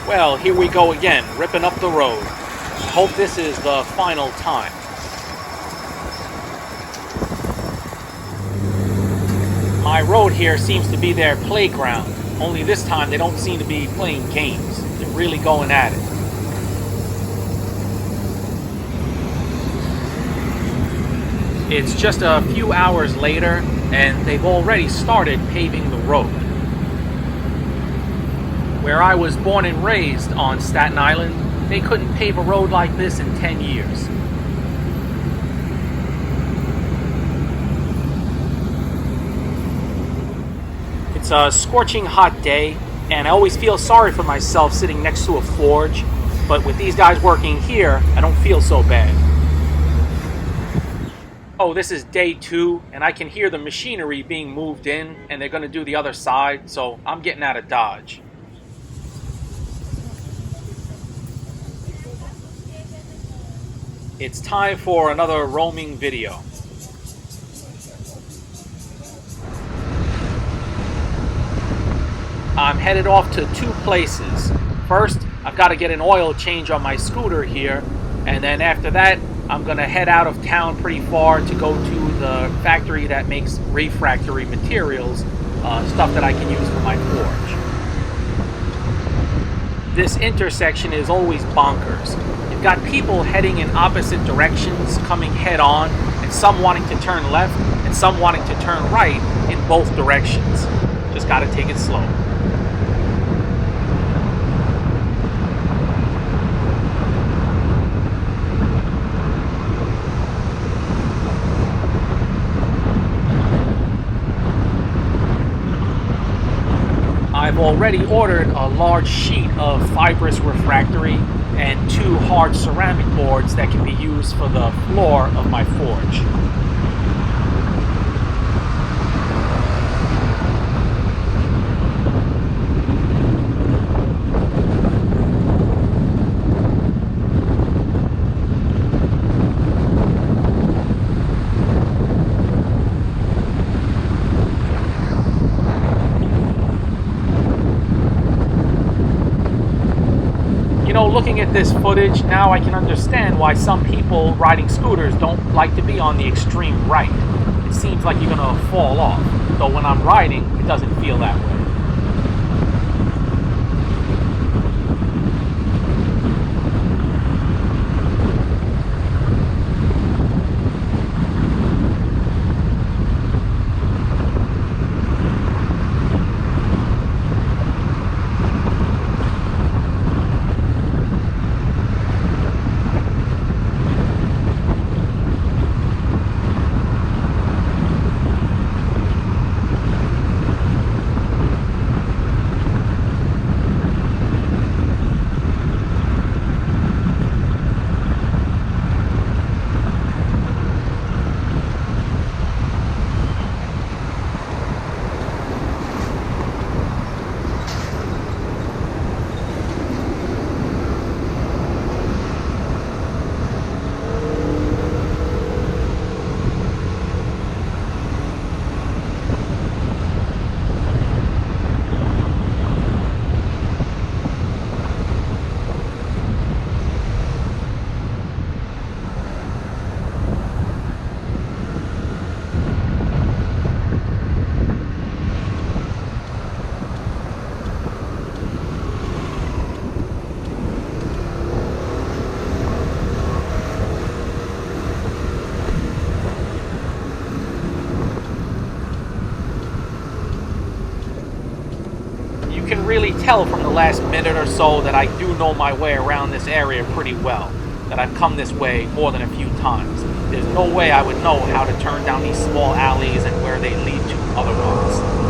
Well, here we go again, ripping up the road. Hope this is the final time. My road here seems to be their playground, only this time they don't seem to be playing games. They're really going at it. It's just a few hours later, and they've already started paving the road. Where I was born and raised on Staten Island, they couldn't pave a road like this in 10 years. It's a scorching hot day, and I always feel sorry for myself sitting next to a forge, but with these guys working here, I don't feel so bad. Oh, this is day 2, and I can hear the machinery being moved in, and they're going to do the other side, so I'm getting out of Dodge. It's time for another roaming video. I'm headed off to 2 places. First, I've got to get an oil change on my scooter here, and then after that, I'm going to head out of town pretty far to go to the factory that makes refractory materials, stuff that I can use for my forge. This intersection is always bonkers. You've got people heading in opposite directions, coming head on, and some wanting to turn left, and some wanting to turn right in both directions. Just got to take it slow. I've already ordered a large sheet of fibrous refractory and 2 hard ceramic boards that can be used for the floor of my forge. Looking at this footage, now I can understand why some people riding scooters don't like to be on the extreme right. It seems like you're gonna fall off, though when I'm riding, it doesn't feel that way. You can really tell from the last minute or so that I do know my way around this area pretty well, that I've come this way more than a few times. There's no way I would know how to turn down these small alleys and where they lead to otherwise.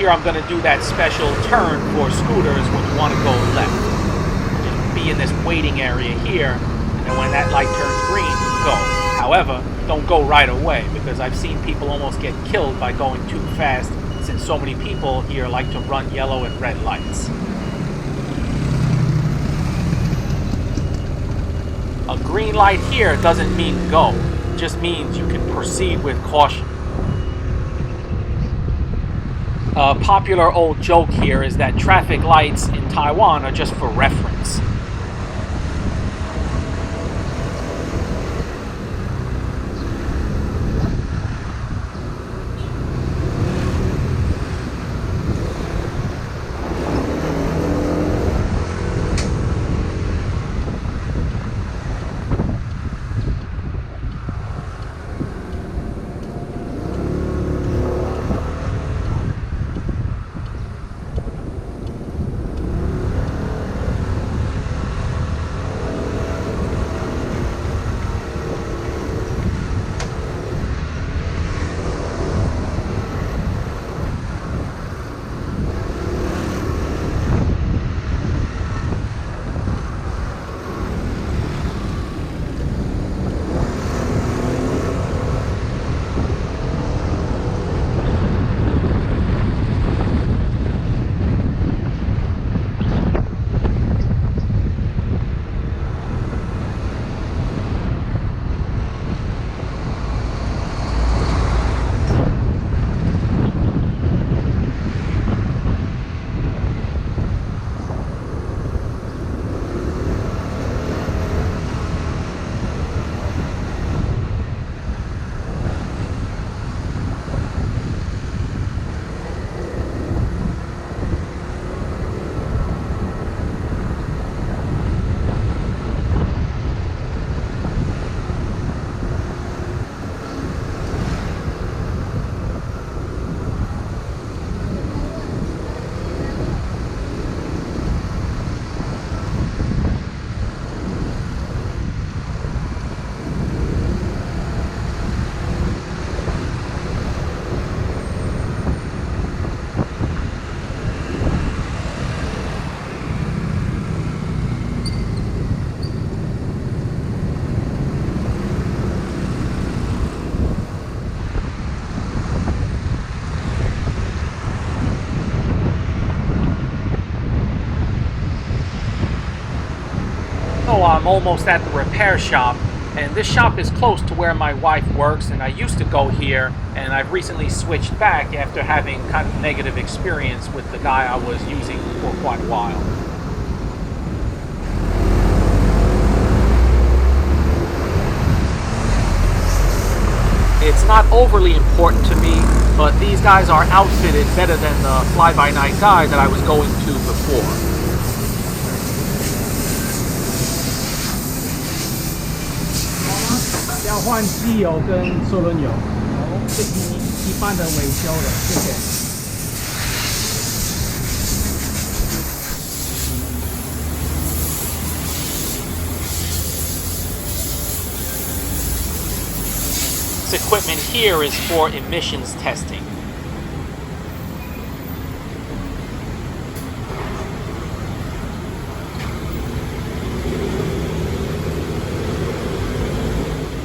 here I'm going to do that special turn for scooters when you want to go left. Just be in this waiting area here, and when that light turns green, go. However, don't go right away, because I've seen people almost get killed by going too fast, since so many people here like to run yellow and red lights. A green light here doesn't mean go. It just means you can proceed with caution. A popular old joke here is that traffic lights in Taiwan are just for reference. So I'm almost at the repair shop, and this shop is close to where my wife works, and I used to go here, and I've recently switched back after having kind of negative experience with the guy I was using for quite a while. It's not overly important to me, but these guys are outfitted better than the fly-by-night guy that I was going to before. 要换机油跟车轮油，是一般的维修的，谢谢。This equipment here is for emissions testing.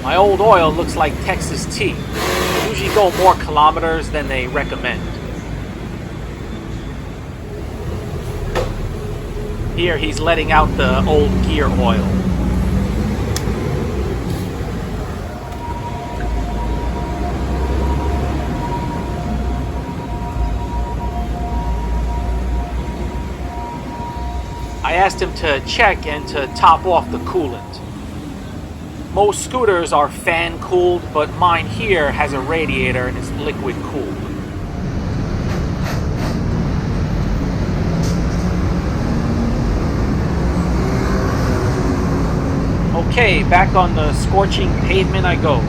My old oil looks like Texas tea. They usually go more kilometers than they recommend. Here he's letting out the old gear oil. I asked him to check and to top off the coolant. Most scooters are fan cooled, but mine here has a radiator and it's liquid cooled. Okay, back on the scorching pavement I go.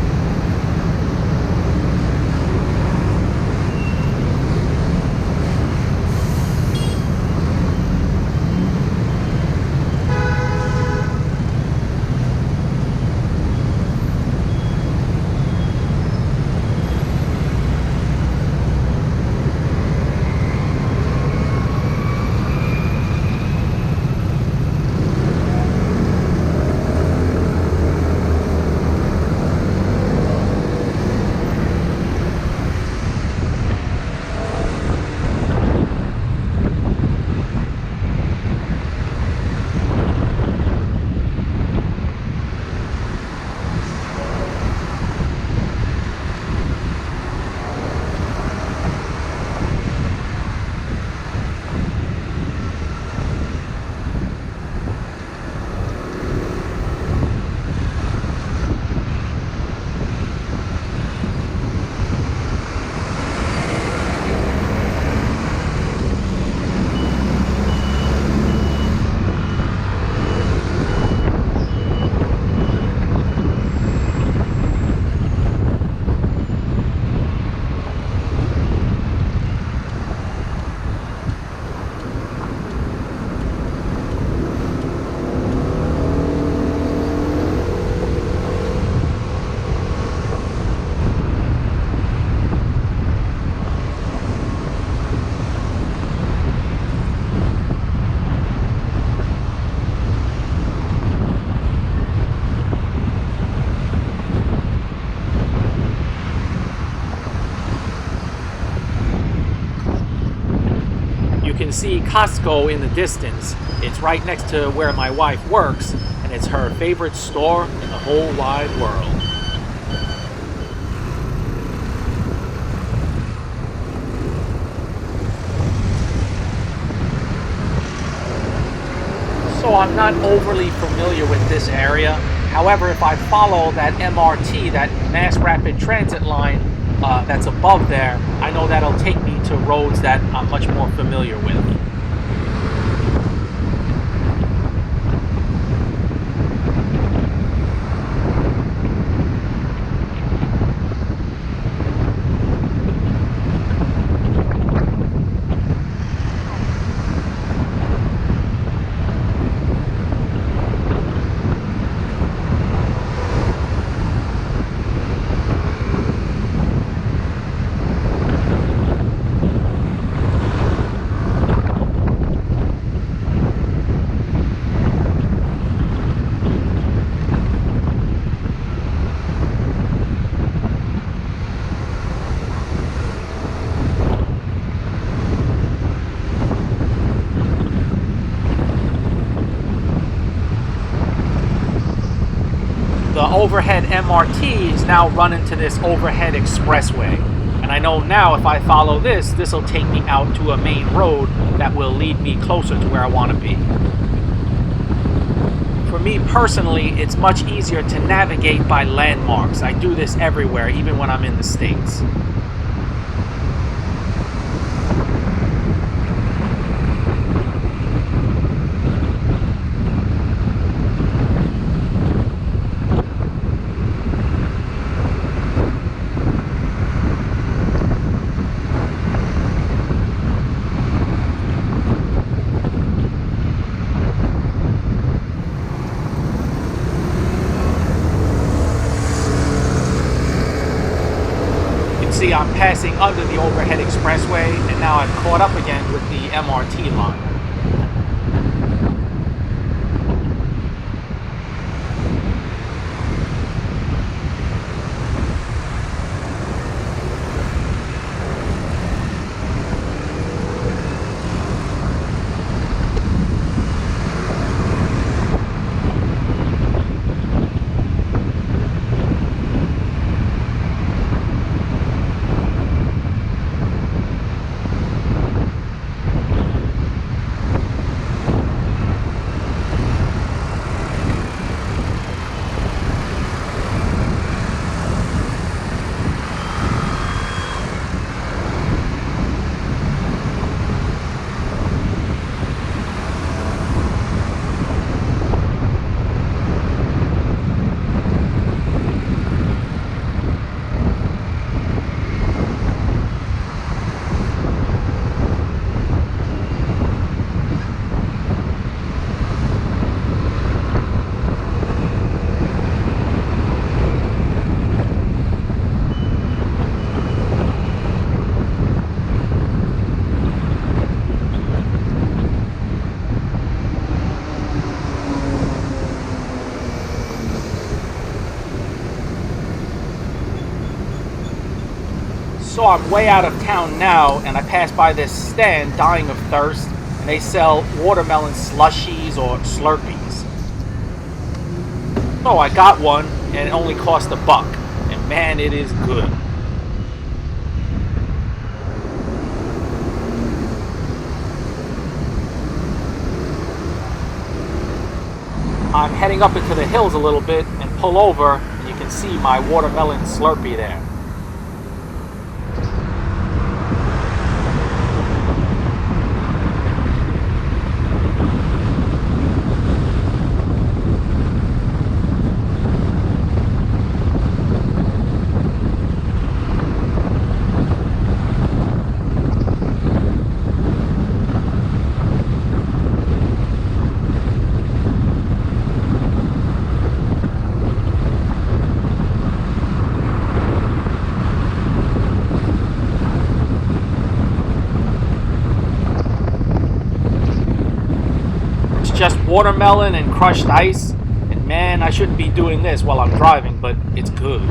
see Costco in the distance. It's right next to where my wife works, and it's her favorite store in the whole wide world. So I'm not overly familiar with this area. However, if I follow that MRT, that Mass Rapid Transit line that's above there, I know that'll take me to roads that I'm much more familiar with. The overhead MRT is now running to this overhead expressway. And I know now if I follow this will take me out to a main road that will lead me closer to where I want to be. For me personally, it's much easier to navigate by landmarks. I do this everywhere, even when I'm in the States. See, I'm passing under the overhead expressway, and now I've caught up again with the MRT line. So I'm way out of town now, and I pass by this stand dying of thirst, and they sell watermelon slushies or Slurpees. So I got one, and it only cost $1, and man, it is good. I'm heading up into the hills a little bit and pull over, and you can see my watermelon Slurpee there. Just watermelon and crushed ice, and man, I shouldn't be doing this while I'm driving, but it's good.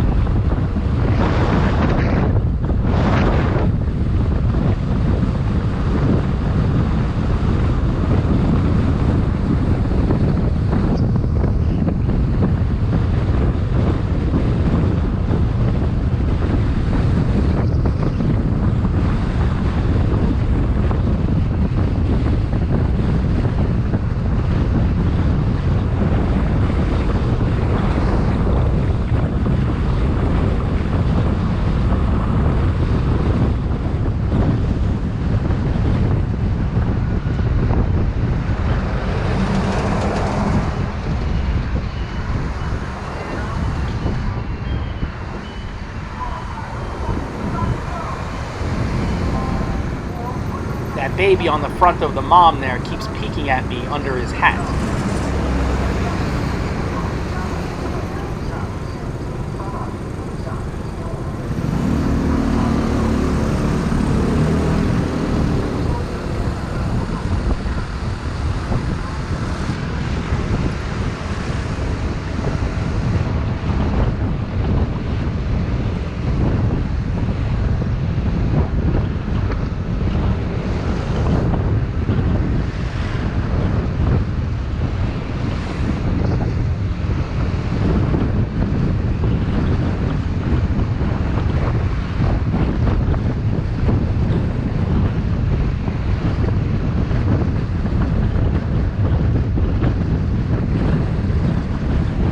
that baby on the front of the mom there keeps peeking at me under his hat.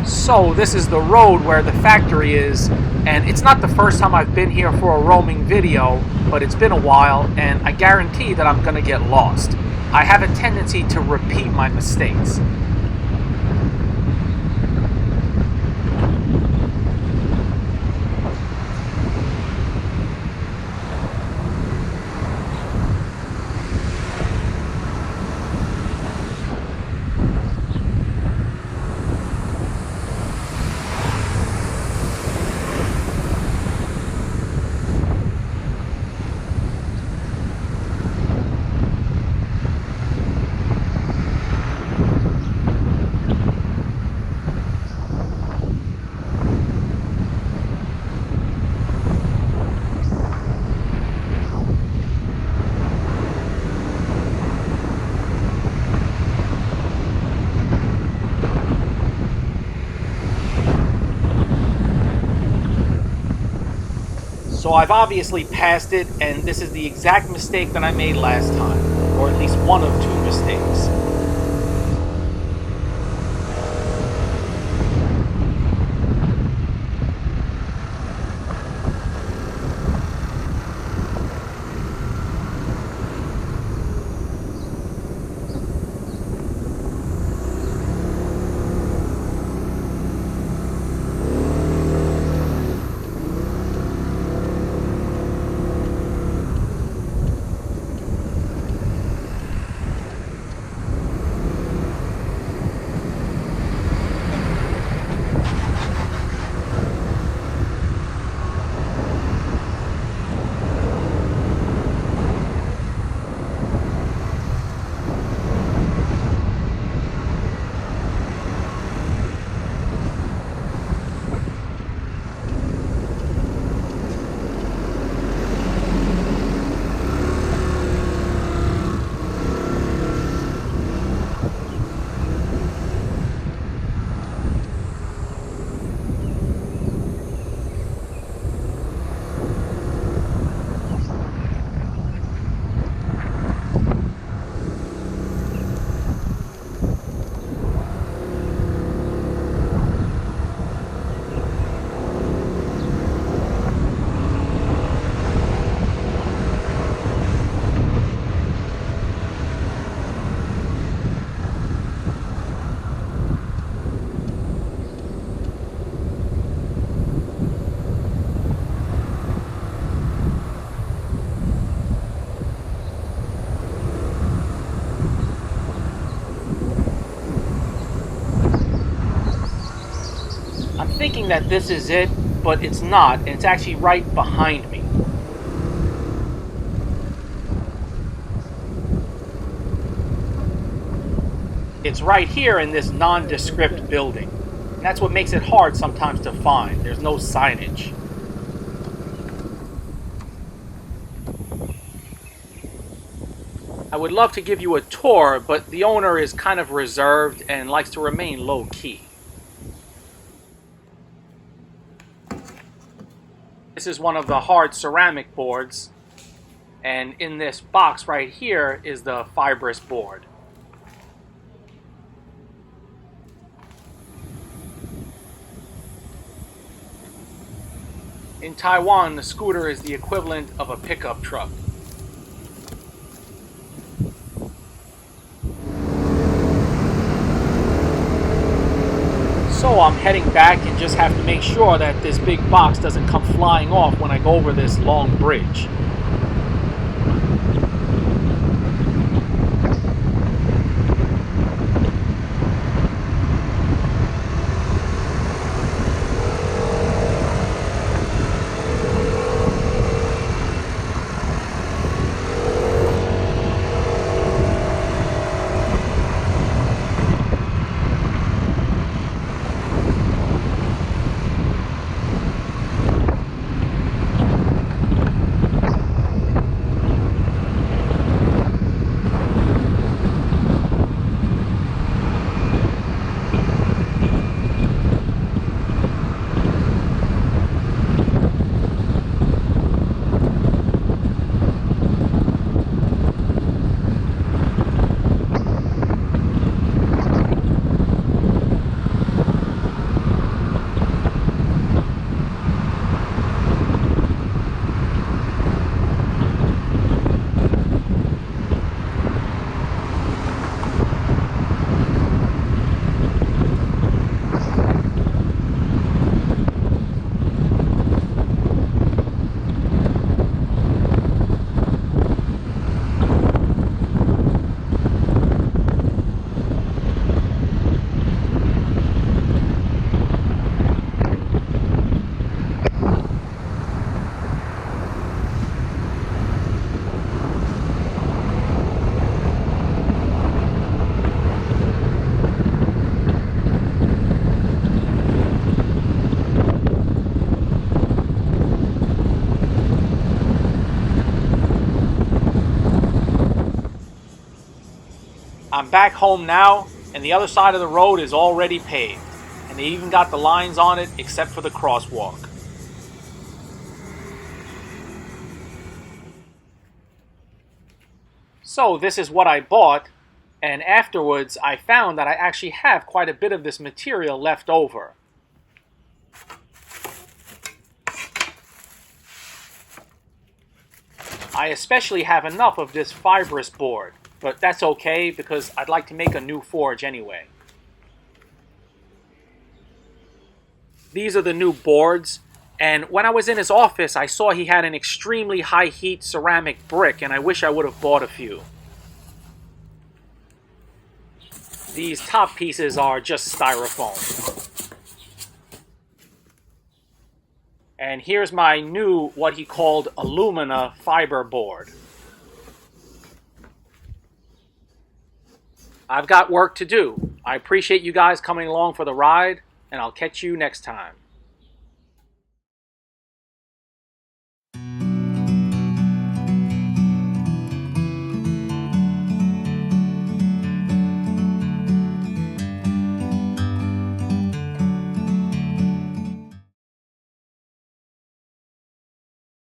So this is the road where the factory is, and it's not the first time I've been here for a roaming video, but it's been a while, and I guarantee that I'm gonna get lost. I have a tendency to repeat my mistakes. So I've obviously passed it, and this is the exact mistake that I made last time, or at least one of two mistakes. I'm thinking that this is it, but it's not, and it's actually right behind me. It's right here in this nondescript building. And that's what makes it hard sometimes to find. There's no signage. I would love to give you a tour, but the owner is kind of reserved and likes to remain low-key. This is one of the hard ceramic boards, and in this box right here is the fibrous board. In Taiwan, the scooter is the equivalent of a pickup truck. So I'm heading back and just have to make sure that this big box doesn't come flying off when I go over this long bridge. I'm back home now, and the other side of the road is already paved. And they even got the lines on it except for the crosswalk. So this is what I bought, and afterwards I found that I actually have quite a bit of this material left over. I especially have enough of this fibrous board, but that's okay because I'd like to make a new forge anyway. These are the new boards, and when I was in his office I saw he had an extremely high heat ceramic brick, and I wish I would have bought a few. These top pieces are just styrofoam. And here's my new, what he called, alumina fiber board. I've got work to do. I appreciate you guys coming along for the ride, and I'll catch you next time.